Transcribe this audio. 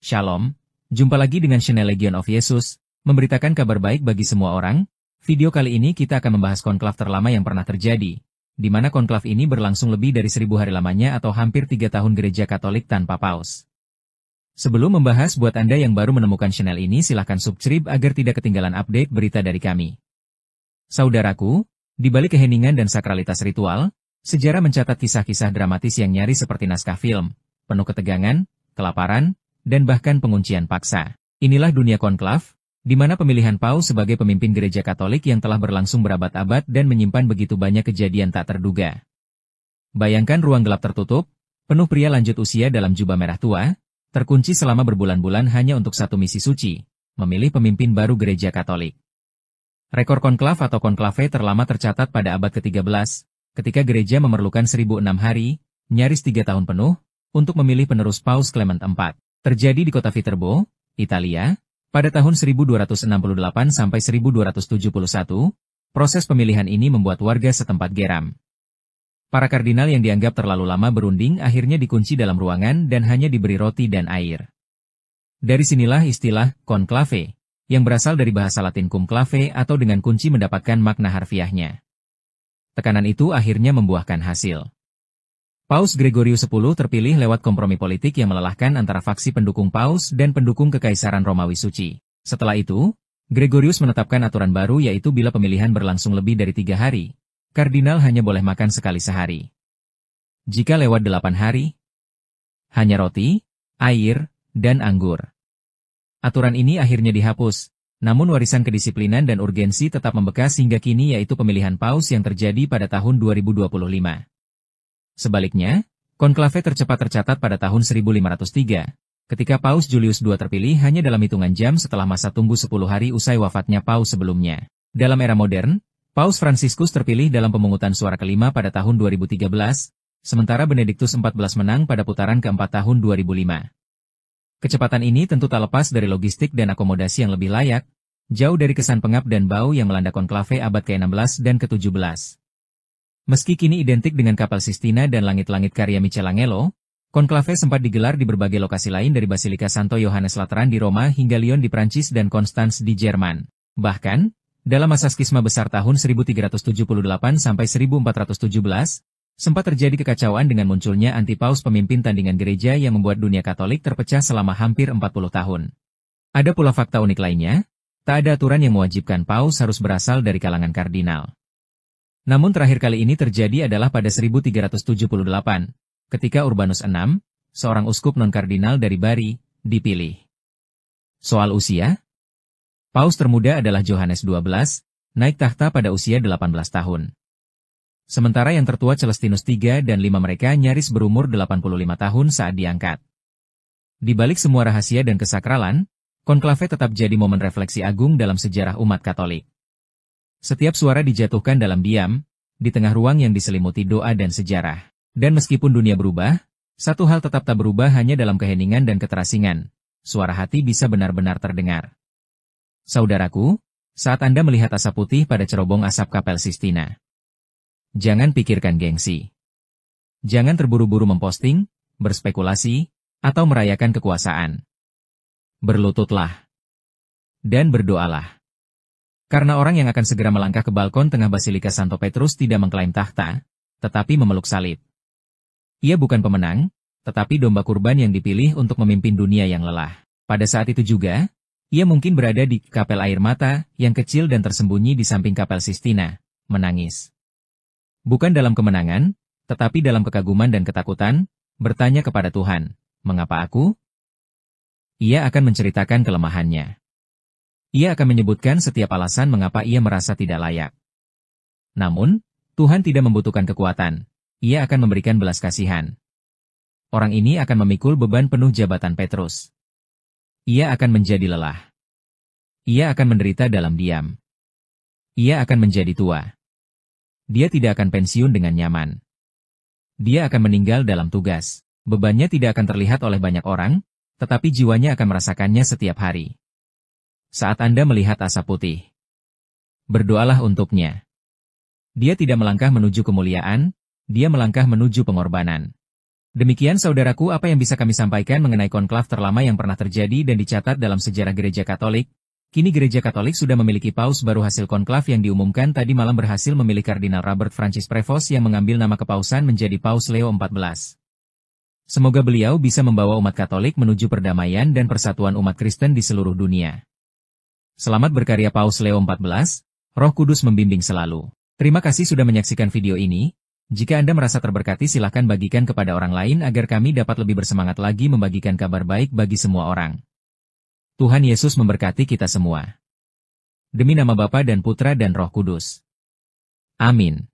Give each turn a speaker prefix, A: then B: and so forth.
A: Shalom, jumpa lagi dengan Channel Legion of Jesus, memberitakan kabar baik bagi semua orang. Video kali ini kita akan membahas konklav terlama yang pernah terjadi, di mana konklav ini berlangsung lebih dari 1000 hari lamanya atau hampir 3 tahun gereja Katolik tanpa paus. Sebelum membahas, buat Anda yang baru menemukan channel ini silahkan subscribe agar tidak ketinggalan update berita dari kami. Saudaraku, di balik keheningan dan sakralitas ritual, sejarah mencatat kisah-kisah dramatis yang nyaris seperti naskah film, penuh ketegangan, kelaparan, dan bahkan penguncian paksa. Inilah dunia konklav, di mana pemilihan paus sebagai pemimpin gereja Katolik yang telah berlangsung berabad-abad dan menyimpan begitu banyak kejadian tak terduga. Bayangkan ruang gelap tertutup, penuh pria lanjut usia dalam jubah merah tua, terkunci selama berbulan-bulan hanya untuk satu misi suci, memilih pemimpin baru gereja Katolik. Rekor konklav atau konklave terlama tercatat pada abad ke-13, ketika gereja memerlukan 1006 hari, nyaris 3 tahun penuh, untuk memilih penerus Paus Clement IV. Terjadi di kota Viterbo, Italia, pada tahun 1268 sampai 1271, proses pemilihan ini membuat warga setempat geram. Para kardinal yang dianggap terlalu lama berunding akhirnya dikunci dalam ruangan dan hanya diberi roti dan air. Dari sinilah istilah konklave, yang berasal dari bahasa Latin cum clave atau dengan kunci mendapatkan makna harfiahnya. Tekanan itu akhirnya membuahkan hasil. Paus Gregorius X terpilih lewat kompromi politik yang melelahkan antara faksi pendukung Paus dan pendukung Kekaisaran Romawi Suci. Setelah itu, Gregorius menetapkan aturan baru yaitu bila pemilihan berlangsung lebih dari 3 hari, kardinal hanya boleh makan sekali sehari. Jika lewat 8 hari, hanya roti, air, dan anggur. Aturan ini akhirnya dihapus, namun warisan kedisiplinan dan urgensi tetap membekas hingga kini yaitu pemilihan Paus yang terjadi pada tahun 2025. Sebaliknya, konklave tercepat tercatat pada tahun 1503, ketika Paus Julius II terpilih hanya dalam hitungan jam setelah masa tunggu 10 hari usai wafatnya Paus sebelumnya. Dalam era modern, Paus Fransiskus terpilih dalam pemungutan suara kelima pada tahun 2013, sementara Benediktus XIV menang pada putaran keempat tahun 2005. Kecepatan ini tentu tak lepas dari logistik dan akomodasi yang lebih layak, jauh dari kesan pengap dan bau yang melanda konklave abad ke-16 dan ke-17. Meski kini identik dengan kapel Sistina dan langit-langit karya Michelangelo, konklave sempat digelar di berbagai lokasi lain dari Basilika Santo Yohanes Lateran di Roma hingga Lyon di Prancis dan Konstans di Jerman. Bahkan, dalam masa skisma besar tahun 1378 sampai 1417, sempat terjadi kekacauan dengan munculnya anti-paus pemimpin tandingan gereja yang membuat dunia Katolik terpecah selama hampir 40 tahun. Ada pula fakta unik lainnya, tak ada aturan yang mewajibkan paus harus berasal dari kalangan kardinal. Namun terakhir kali ini terjadi adalah pada 1378, ketika Urbanus VI, seorang uskup non-kardinal dari Bari, dipilih. Soal usia? Paus termuda adalah Yohanes XII, naik tahta pada usia 18 tahun. Sementara yang tertua Celestinus III dan 5 mereka nyaris berumur 85 tahun saat diangkat. Di balik semua rahasia dan kesakralan, konklave tetap jadi momen refleksi agung dalam sejarah umat Katolik. Setiap suara dijatuhkan dalam diam, di tengah ruang yang diselimuti doa dan sejarah. Dan meskipun dunia berubah, satu hal tetap tak berubah hanya dalam keheningan dan keterasingan. Suara hati bisa benar-benar terdengar. Saudaraku, saat Anda melihat asap putih pada cerobong asap kapel Sistina, jangan pikirkan gengsi. Jangan terburu-buru memposting, berspekulasi, atau merayakan kekuasaan. Berlututlah. Dan berdoalah. Karena orang yang akan segera melangkah ke balkon tengah Basilika Santo Petrus tidak mengklaim tahta, tetapi memeluk salib. Ia bukan pemenang, tetapi domba kurban yang dipilih untuk memimpin dunia yang lelah. Pada saat itu juga, ia mungkin berada di kapel air mata yang kecil dan tersembunyi di samping kapel Sistina, menangis. Bukan dalam kemenangan, tetapi dalam kekaguman dan ketakutan, bertanya kepada Tuhan, "Mengapa aku?" Ia akan menceritakan kelemahannya. Ia akan menyebutkan setiap alasan mengapa ia merasa tidak layak. Namun, Tuhan tidak membutuhkan kekuatan. Ia akan memberikan belas kasihan. Orang ini akan memikul beban penuh jabatan Petrus. Ia akan menjadi lelah. Ia akan menderita dalam diam. Ia akan menjadi tua. Dia tidak akan pensiun dengan nyaman. Dia akan meninggal dalam tugas. Bebannya tidak akan terlihat oleh banyak orang, tetapi jiwanya akan merasakannya setiap hari. Saat Anda melihat asap putih, berdoalah untuknya. Dia tidak melangkah menuju kemuliaan, dia melangkah menuju pengorbanan. Demikian saudaraku apa yang bisa kami sampaikan mengenai konklav terlama yang pernah terjadi dan dicatat dalam sejarah Gereja Katolik. Kini Gereja Katolik sudah memiliki paus baru. Hasil konklav yang diumumkan tadi malam berhasil memilih Kardinal Robert Francis Prevost yang mengambil nama kepausan menjadi Paus Leo XIV. Semoga beliau bisa membawa umat Katolik menuju perdamaian dan persatuan umat Kristen di seluruh dunia. Selamat berkarya Paus Leo XIV, Roh Kudus membimbing selalu. Terima kasih sudah menyaksikan video ini. Jika Anda merasa terberkati silakan bagikan kepada orang lain agar kami dapat lebih bersemangat lagi membagikan kabar baik bagi semua orang. Tuhan Yesus memberkati kita semua. Demi nama Bapa dan Putra dan Roh Kudus. Amin.